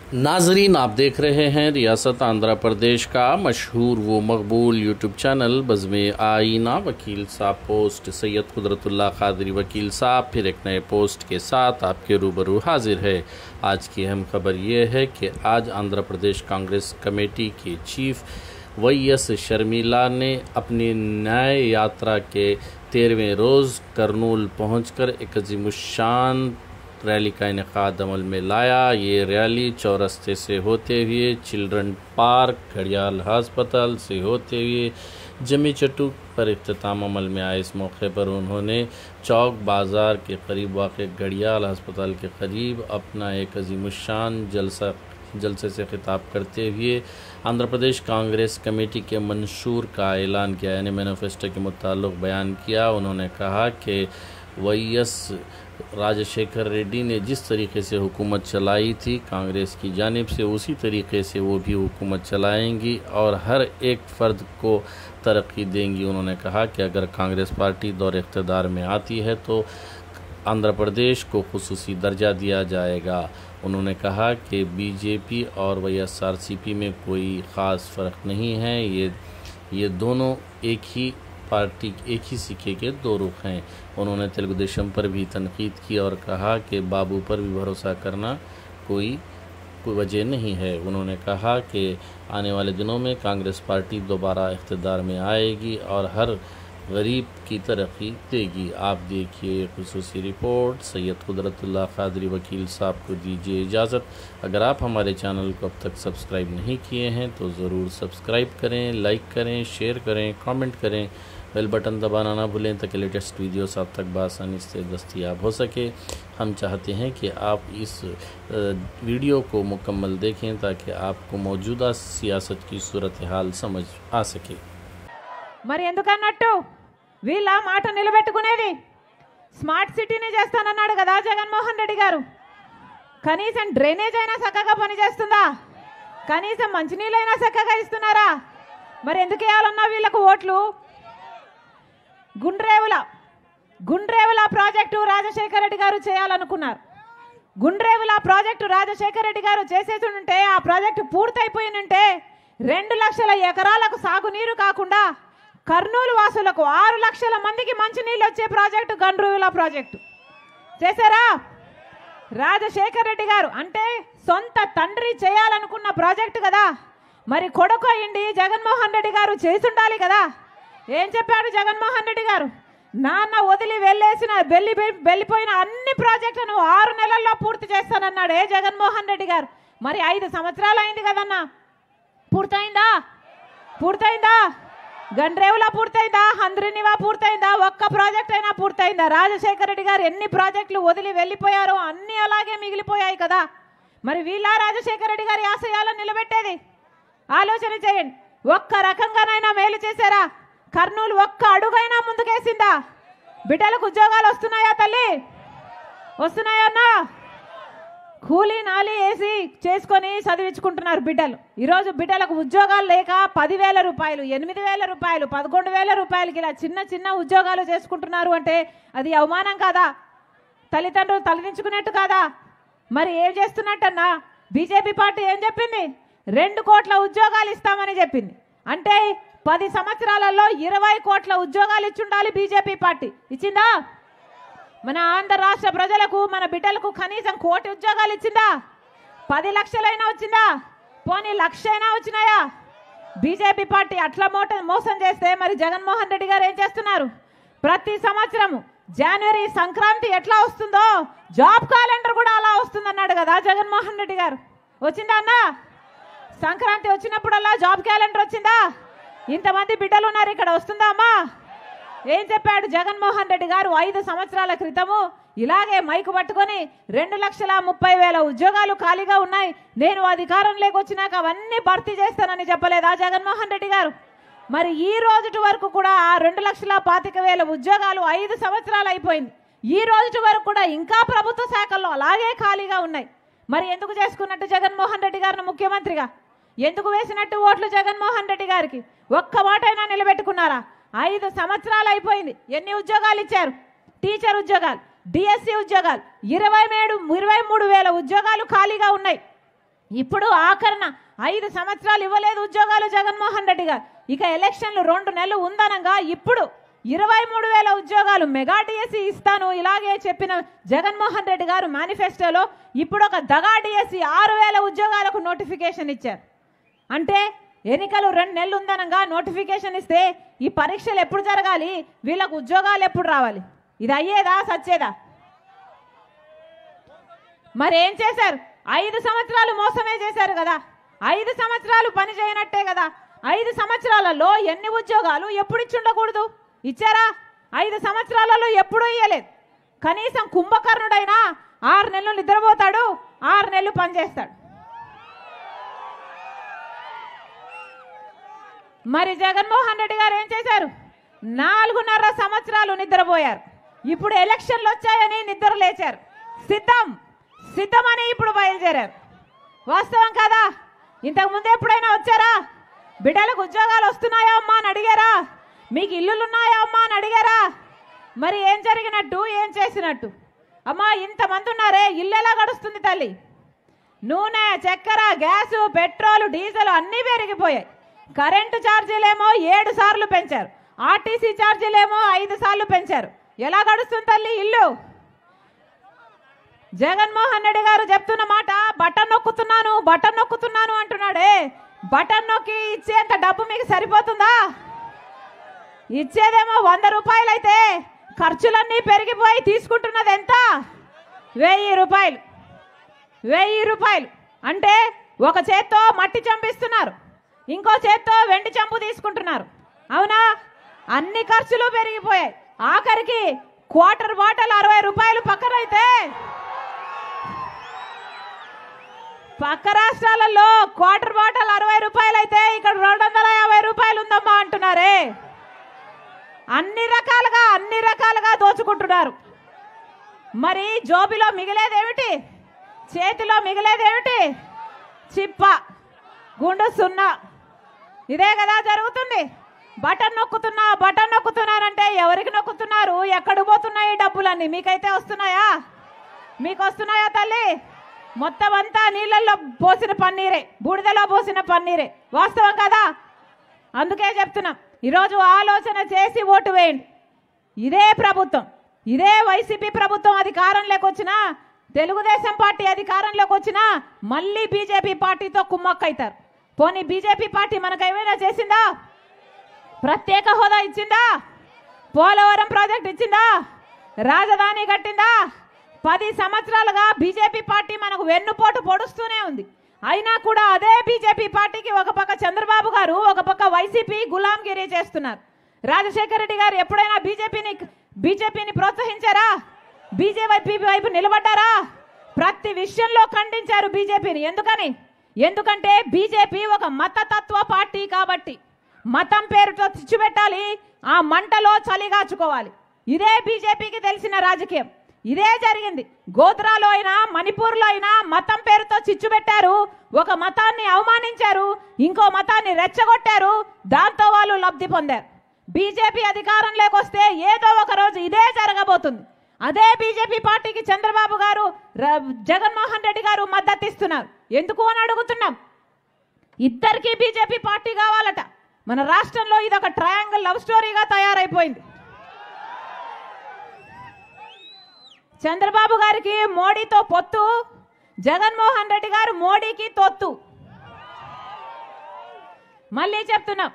नाजरीन, आप देख रहे हैं रियासत आंध्र प्रदेश का मशहूर व मकबूल यूट्यूब चैनल बज़्म आईना। वकील साहब पोस्ट सैयद कुदरतुल्लाह कादरी वकील साहब फिर एक नए पोस्ट के साथ आपके रूबरू हाजिर है। आज की अहम खबर ये है कि आज आंध्र प्रदेश कांग्रेस कमेटी के चीफ YS शर्मिला ने अपनी न्याय यात्रा के 13वें रोज़ करनूल पहुंचकर एक अज़ीमुश्शान रैली का इनेकाद अमल में लाया। ये रैली चौरस्ते से होते हुए चिल्ड्रन पार्क, घड़ियाल अस्पताल से होते हुए जमी चट्टू पर इख्तिताम अमल में आए। इस मौके पर उन्होंने चौक बाज़ार के करीब वाक़ घड़ियाल अस्पताल के करीब अपना एक अज़ीमुश्शान जलसे से खिताब करते हुए आंध्र प्रदेश कांग्रेस कमेटी के मंशूर का ऐलान किया, यानी मैनिफेस्टो के मुताल्लिक़ बयान किया। उन्होंने कहा कि YS राजशेखर रेड्डी ने जिस तरीके से हुकूमत चलाई थी कांग्रेस की जानिब से, उसी तरीके से वो भी हुकूमत चलाएंगी और हर एक फ़र्द को तरक्की देंगी। उन्होंने कहा कि अगर कांग्रेस पार्टी दौर इक़्तिदार में आती है तो आंध्र प्रदेश को खुसूसी दर्जा दिया जाएगा। उन्होंने कहा कि BJP और YSRCP में कोई ख़ास फ़र्क नहीं है, ये दोनों एक ही पार्टी, एक ही सिक्के के दो रुख हैं। उन्होंने तेलुगु देशम पर भी तनकीद की और कहा कि बाबू पर भी भरोसा करना कोई वजह नहीं है। उन्होंने कहा कि आने वाले दिनों में कांग्रेस पार्टी दोबारा इख्तिदार में आएगी और हर गरीब की तरक्की देगी। आप देखिए खुसूसी रिपोर्ट। सैयद कुदरतुल्लाह कादरी वकील साहब को दीजिए इजाज़त। अगर आप हमारे चैनल को अब तक सब्सक्राइब नहीं किए हैं तो ज़रूर सब्सक्राइब करें, लाइक करें, शेयर करें, कमेंट करें, बेल बटन दबाना ना भूलें ताकि लेटेस्ट वीडियोस आप तक बआसानी से दस्तयाब हो सके। हम चाहते हैं कि आप इस वीडियो को मुकम्मल देखें ताकि आपको मौजूदा सियासत की सूरत हाल समझ आ सके। మరి ఎందుకన్నట్టు వీళ్ళ మాట నిలబెట్టుకునేది స్మార్ట్ సిటీని చేస్తానన్నాడు కదా జగన్మోహన్ రెడ్డి గారు. కనీసం డ్రైనేజ్ అయినా చక్కగా పనిచేస్తుందా? కనీసం మంచినీళ్ళైనా చక్కగా ఇస్తున్నారా? మరి ఎందుకు వేయాలన్నా వీళ్ళకు ఓట్లు? గుండ్రేవుల ప్రాజెక్టు రాజశేఖర రెడ్డి గారు చేయాలనుకున్నారు. గుండ్రేవుల ప్రాజెక్టు రాజశేఖర రెడ్డి గారు చేసేసి ఉంటే, ఆ ప్రాజెక్టు పూర్తయిపోయినంటే 2 లక్షల ఎకరాలకు సాగునీరు కాకుండా కర్నూలు వాసులకు 6 లక్షల మందికి మంచినీళ్ళు వచ్చే ప్రాజెక్టు గుండ్రేవుల ప్రాజెక్టు చేశారా? రాజశేఖర రెడ్డి గారు అంటే సొంత తండ్రి చేయాలనుకున్న ప్రాజెక్టు కదా, మరి కొడుకు అయ్యింది జగన్మోహన్ రెడ్డి గారు చేసి ఉండాలి కదా. ఏం చెప్పాడు జగన్మోహన్ రెడ్డి గారు? నాన్న వదిలి వెళ్ళిపోయిన అన్ని ప్రాజెక్టులను 6 నెలల్లో పూర్తి చేస్తానన్నాడు ఏ జగన్మోహన్ రెడ్డి గారు. మరి 5 సంవత్సరాలు అయింది కదన్నా, పూర్తయిందా? గండ్రేవులా పూర్తయిందా? హంద్రినివా పూర్తయిందా? ఒక్క ప్రాజెక్ట్ అయినా పూర్తయిందా? రాజశేఖర రెడ్డి గారు ఎన్ని ప్రాజెక్టులు వదిలి వెళ్ళిపోయారో అన్నీ అలాగే మిగిలిపోయాయి కదా. మరి వీళ్ళ రాజశేఖర రెడ్డి గారి ఆశయాలను నిలబెట్టేది? ఆలోచన చేయండి. ఒక్క రకంగానైనా మేలు చేశారా? కర్నూలు ఒక్క అడుగైనా ముందుకేసిందా? బిడ్డలకు ఉద్యోగాలు వస్తున్నాయా తల్లి? వస్తున్నాయా అన్నా? కూలీ నాలి వేసి చేసుకొని చదివించుకుంటున్నారు బిడ్డలు. ఈరోజు బిడ్డలకు ఉద్యోగాలు లేక 10,000 రూపాయలు, 8,000 రూపాయలు, 11,000 రూపాయలకి ఇలా చిన్న ఉద్యోగాలు చేసుకుంటున్నారు అంటే అది అవమానం కాదా? తల్లిదండ్రులు తలదించుకున్నట్టు కాదా? మరి ఏం చేస్తున్నట్టన్నా? BJP పార్టీ ఏం చెప్పింది? 2 కోట్ల ఉద్యోగాలు ఇస్తామని చెప్పింది. అంటే 10 సంవత్సరాలలో 20 కోట్ల ఉద్యోగాలు ఇచ్చుండాలి BJP పార్టీ. ఇచ్చిందా? మన ఆంధ్ర రాష్ట్ర ప్రజలకు, మన బిడ్డలకు కనీసం 1 కోటి ఉద్యోగాలు ఇచ్చిందా? 10 లక్షలైనా వచ్చిందా? పోనీ 1,00,000 అయినా వచ్చినాయా? BJP పార్టీ అట్లా మోసం చేస్తే మరి జగన్మోహన్ రెడ్డి గారు ఏం చేస్తున్నారు? ప్రతి సంవత్సరము జనవరి సంక్రాంతి ఎట్లా వస్తుందో జాబ్ క్యాలెండర్ కూడా అలా వస్తుందన్నాడు కదా జగన్మోహన్ రెడ్డి గారు. వచ్చిందా అన్నా? సంక్రాంతి వచ్చినప్పుడల్లా జాబ్ క్యాలెండర్ వచ్చిందా? ఇంతమంది బిడ్డలు ఉన్నారు ఇక్కడ, వస్తుందా అమ్మా? ఏం చెప్పాడు జగన్మోహన్ రెడ్డి గారు? 5 సంవత్సరాల క్రితము ఇలాగే మైకు పట్టుకొని 2,30,000 ఉద్యోగాలు ఖాళీగా ఉన్నాయి, నేను అధికారంలోకి వచ్చినాక అవన్నీ భర్తీ చేస్తానని చెప్పలేదా జగన్మోహన్ రెడ్డి గారు? మరి ఈ రోజు వరకు కూడా ఆ 2,25,000 ఉద్యోగాలు 5 సంవత్సరాలు అయిపోయింది. ఈ రోజు వరకు కూడా ఇంకా ప్రభుత్వ శాఖల్లో అలాగే ఖాళీగా ఉన్నాయి. మరి ఎందుకు చేసుకున్నట్టు జగన్మోహన్ రెడ్డి గారిని ముఖ్యమంత్రిగా? ఎందుకు వేసినట్టు ఓట్లు జగన్మోహన్ రెడ్డి గారికి? ఒక్క మాటైనా నిలబెట్టుకున్నారా? 5 సంవత్సరాలు అయిపోయింది. ఎన్ని ఉద్యోగాలు ఇచ్చారు? టీచర్ ఉద్యోగాలు, DSC ఉద్యోగాలు 23,000 ఉద్యోగాలు ఖాళీగా ఉన్నాయి. ఇప్పుడు ఆఖరణ 5 సంవత్సరాలు ఇవ్వలేదు ఉద్యోగాలు జగన్మోహన్ రెడ్డి గారు. ఇక ఎలక్షన్లు 2 నెలలు ఉందనగా ఇప్పుడు 23,000 ఉద్యోగాలు మెగా డిఎస్సి ఇస్తాను ఇలాగే చెప్పిన జగన్మోహన్ రెడ్డి గారు మేనిఫెస్టోలో ఇప్పుడు ఒక దగా డిఎస్సి 6,000 ఉద్యోగాలకు నోటిఫికేషన్ ఇచ్చారు. అంటే ఎన్నికలు 2 నెలలు ఉందనగా నోటిఫికేషన్ ఇస్తే ఈ పరీక్షలు ఎప్పుడు జరగాలి, వీళ్ళకు ఉద్యోగాలు ఎప్పుడు రావాలి? ఇది అయ్యేదా సచ్చేదా? మరి ఏం చేశారు? 5 సంవత్సరాలు మోసమే చేశారు కదా. 5 సంవత్సరాలు పని చేయనట్టే కదా. 5 సంవత్సరాలలో ఎన్ని ఉద్యోగాలు ఎప్పుడు ఇచ్చి ఉండకూడదు? ఇచ్చారా? 5 సంవత్సరాలలో ఎప్పుడూ ఇయ్యలేదు. కనీసం కుంభకర్ణుడైనా 6 నెలలు నిద్రపోతాడు, 6 నెలలు పనిచేస్తాడు. మరి జగన్మోహన్ రెడ్డి గారు ఏం చేశారు? 4.5 సంవత్సరాలు నిద్రపోయారు. ఇప్పుడు ఎలక్షన్లు వచ్చాయని నిద్ర లేచారు. సిద్ధమని ఇప్పుడు బయలుదేరారు. వాస్తవం కదా? ఇంతకు ముందు ఎప్పుడైనా వచ్చారా? బిడ్డలకు ఉద్యోగాలు వస్తున్నాయా అమ్మా అని అడిగారా? మీకు ఇల్లులున్నాయా అమ్మా అని అడిగారా? మరి ఏం జరిగినట్టు, ఏం చేసినట్టు? అమ్మా ఇంతమంది ఉన్నారే, ఇల్లు ఎలా గడుస్తుంది తల్లి? నూనె, చక్కెర, గ్యాసు, పెట్రోల్, డీజిల్ అన్నీ పెరిగిపోయాయి. కరెంటు ఛార్జీలేమో 7 సార్లు పెంచారు. ఆర్టీసీ ఛార్జీలేమో 5 సార్లు పెంచారు. ఎలా గడుస్తుంది తల్లి ఇల్లు? జగన్మోహన్ రెడ్డి గారు చెప్తున్న మాట బటన్ నొక్కుతున్నాను అంటున్నాడే. బటన్ నొక్కి ఇచ్చేంత డబ్బు మీకు సరిపోతుందా? ఇచ్చేదేమో 100 రూపాయలు అయితే ఖర్చులన్నీ పెరిగిపోయి తీసుకుంటున్నది ఎంత? 1000 రూపాయలు. 1000 రూపాయలు అంటే ఒక చేత్తో మట్టి చంపిస్తున్నారు, ఇంకో చేత్తో వెండి చంపు తీసుకుంటున్నారు. అవునా? అన్ని ఖర్చులు పెరిగిపోయాయి. ఆఖరికి క్వార్టర్ బాటిల్ 60 రూపాయలు పక్కనైతే పక్క రాష్ట్రాలలో క్వార్టర్ బాటిల్ 60 రూపాయలు అయితే ఇక్కడ 250 రూపాయలు ఉందమ్మా అంటున్నారే. అన్ని రకాలుగా దోచుకుంటున్నారు. మరి జోబిలో మిగిలేదేమిటి? చేతిలో మిగిలేదేమిటి? చిప్ప, గుండు సున్నా. ఇదే కదా జరుగుతుంది. బటన్ నొక్కుతున్నానంటే ఎవరికి నొక్కుతున్నారు? ఎక్కడ పోతున్నాయి డబ్బులన్నీ? మీకైతే వస్తున్నాయా? మీకు వస్తున్నాయా తల్లి? మొత్తం అంతా నీళ్ళల్లో పోసిన పన్నీరే, బూడిదలో పోసిన పన్నీరే. వాస్తవం కదా? అందుకే చెప్తున్నాం, ఈరోజు ఆలోచన చేసి ఓటు వేయండి. ఇదే ప్రభుత్వం, ఇదే వైసీపీ ప్రభుత్వం అధికారంలోకి వచ్చినా, తెలుగుదేశం పార్టీ అధికారంలోకి వచ్చినా మళ్ళీ బీజేపీ పార్టీతో కుమ్మక్కైతారు. పోనీ బీజేపీ పార్టీ మనకు ఏమైనా చేసిందా? ప్రత్యేక హోదా ఇచ్చిందా? పోలవరం ప్రాజెక్ట్ ఇచ్చిందా? రాజధాని కట్టిందా? 10 సంవత్సరాలుగా బీజేపీ పార్టీ మనకు వెన్నుపోటు పొడుస్తూనే ఉంది. అయినా కూడా అదే బీజేపీ పార్టీకి ఒక పక్క చంద్రబాబు గారు, ఒక పక్క వైసీపీ గులాంగిరి చేస్తున్నారు. రాజశేఖర రెడ్డి గారు ఎప్పుడైనా బీజేపీని ప్రోత్సహించారా? బీజేపీ వైపు నిలబడ్డారా? ప్రతి విషయంలో ఖండించారు బీజేపీని. ఎందుకంటే బీజేపీ ఒక మతతత్వ పార్టీ కాబట్టి మతం పేరుతో చిచ్చు పెట్టాలి, ఆ మంటలో చలిగాచుకోవాలి. ఇదే బీజేపీకి తెలిసిన రాజకీయం. ఇదే జరిగింది. గోత్రాలో అయినా, మణిపూర్లో అయినా మతం పేరుతో చిచ్చు పెట్టారు. ఒక మతాన్ని అవమానించారు, ఇంకో మతాన్ని రెచ్చగొట్టారు. దాంతో వాళ్ళు లబ్ధి పొందారు. బీజేపీ అధికారంలోకి వస్తే ఏదో ఒక రోజు ఇదే జరగబోతుంది. అదే బీజేపీ పార్టీకి చంద్రబాబు గారు, జగన్మోహన్ రెడ్డి గారు మద్దతు ఇస్తున్నారు. ఎందుకు అని అడుగుతున్నాం. ఇద్దరికి బీజేపీ పార్టీ కావాలట. మన రాష్ట్రంలో ఇది ఒక ట్రయాంగిల్ లవ్ స్టోరీగా తయారైపోయింది. చంద్రబాబు గారికి మోడీతో పొత్తు, జగన్మోహన్ రెడ్డి గారు మోడీకి తొత్తు. మళ్ళీ చెప్తున్నాం,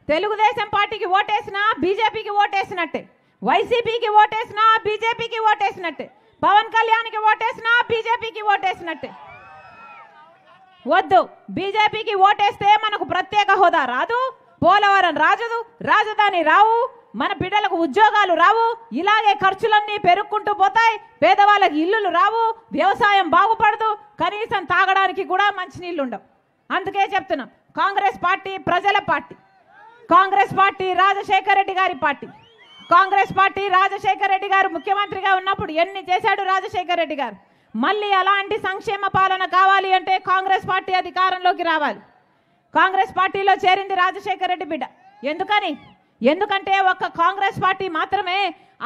తెలుగుదేశం పార్టీకి ఓటేసినా బీజేపీకి ఓటేసినట్టే, వైసీపీకి ఓటేసినా బీజేపీకి ఓటేసినట్టే, పవన్ కళ్యాణ్కి ఓటేసినా బీజేపీకి ఓటేసినట్టే. వద్దు, బీజేపీకి ఓటేస్తే మనకు ప్రత్యేక హోదా రాదు, పోలవరం రాజు, రాజధాని రావు, మన బిడ్డలకు ఉద్యోగాలు రావు, ఇలాగే ఖర్చులన్నీ పెరుక్కుంటూ పోతాయి, పేదవాళ్ళకి ఇల్లులు రావు, వ్యవసాయం బాగుపడదు, కనీసం తాగడానికి కూడా మంచినీళ్ళు ఉండవు. అందుకే చెప్తున్నాం, కాంగ్రెస్ పార్టీ ప్రజల పార్టీ, కాంగ్రెస్ పార్టీ రాజశేఖర రెడ్డి గారి పార్టీ. కాంగ్రెస్ పార్టీ రాజశేఖర రెడ్డి గారు ముఖ్యమంత్రిగా ఉన్నప్పుడు ఎన్ని చేశాడు రాజశేఖర రెడ్డి గారు? మళ్ళీ అలాంటి సంక్షేమ పాలన కావాలి అంటే కాంగ్రెస్ పార్టీ అధికారంలోకి రావాలి. కాంగ్రెస్ పార్టీలో చేరింది రాజశేఖర రెడ్డి బిడ్డ. ఎందుకంటే ఒక్క కాంగ్రెస్ పార్టీ మాత్రమే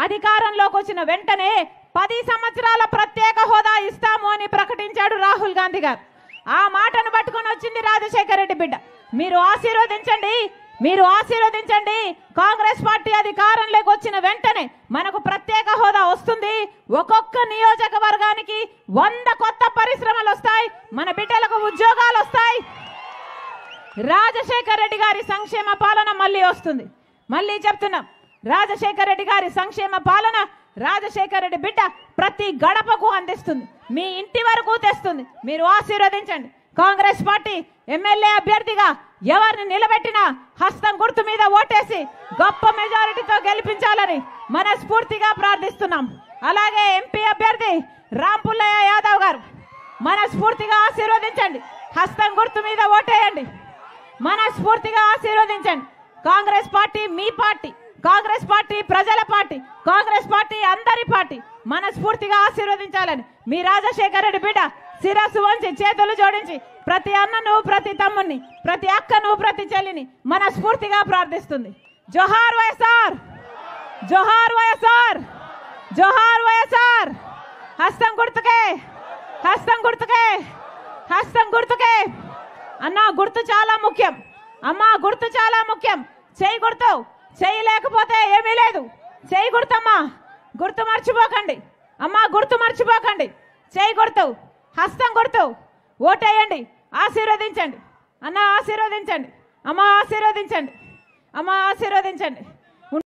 అధికారంలోకి వచ్చిన వెంటనే 10 సంవత్సరాల ప్రత్యేక హోదా ఇస్తాము అని ప్రకటించాడు రాహుల్ గాంధీ గారు. ఆ మాటను పట్టుకొని వచ్చింది రాజశేఖర రెడ్డి బిడ్డ. మీరు ఆశీర్వదించండి, మీరు ఆశీర్వదించండి. కాంగ్రెస్ పార్టీ అధికారంలోకి వచ్చిన వెంటనే మనకు ప్రత్యేక హోదా వస్తుంది. ఒక్కొక్క నియోజకవర్గానికి 100 కొత్త పరిశ్రమలు వస్తాయి, మన బిడ్డలకు ఉద్యోగాలు వస్తాయి. రాజశేఖర రెడ్డి గారి సంక్షేమ పాలన మళ్ళీ వస్తుంది. మళ్ళీ చెప్తున్నాం, రాజశేఖర రెడ్డి గారి సంక్షేమ పాలన రాజశేఖర రెడ్డి బిడ్డ ప్రతి గడపకు అందిస్తుంది, మీ ఇంటి వరకు తెస్తుంది. మీరు ఆశీర్వదించండి. కాంగ్రెస్ పార్టీ ఎమ్మెల్యే అభ్యర్థిగా ఎవరిని నిలబెట్టినా హస్తం గుర్తు మీద ఓటేసి గొప్ప మెజారిటీతో గెలిపించాలని మనస్ఫూర్తిగా ప్రార్థిస్తున్నాం. అలాగే ఎంపీ అభ్యర్థి రాంపుల్లయ్య యాదవ్ గారు మనస్ఫూర్తిగా ఆశీర్వదించండి. హస్తం గుర్తు మీద ఓటేయండి, మనస్ఫూర్తిగా ఆశీర్వదించండి. కాంగ్రెస్ పార్టీ మీ పార్టీ, కాంగ్రెస్ పార్టీ ప్రజల పార్టీ, కాంగ్రెస్ పార్టీ అందరి పార్టీ. మనస్ఫూర్తిగా ఆశీర్వదించాలని మీ రాజశేఖర రెడ్డి బిడ్డ శిరస్సు వంచి చేతులు జోడించి ప్రతి అన్నను, ప్రతి తమ్ముని, ప్రతి అక్కను, ప్రతి చెల్లిని మనస్ఫూర్తిగా ప్రార్థిస్తుంది. జోహార్ వైఎస్ఆర్, జోహార్ వైఎస్ఆర్, జోహార్ వైఎస్ఆర్. హస్తం గుర్తుకే, హస్తం గుర్తుకే, హస్తం గుర్తుకే. అన్న గుర్తు చాలా ముఖ్యం, అమ్మ గుర్తు చాలా ముఖ్యం. చేయి గుర్తు, చేయి లేకపోతే ఏమీ లేదు. చేయి గుర్తమ్మా, గుర్తు మర్చిపోకండి అమ్మా, గుర్తు మర్చిపోకండి. చేయి గుర్తు, హస్తం గుర్తు, ఓటేయండి, ఆశీర్వదించండి. అన్న ఆశీర్వదించండి, అమ్మ ఆశీర్వదించండి, అమ్మ ఆశీర్వదించండి.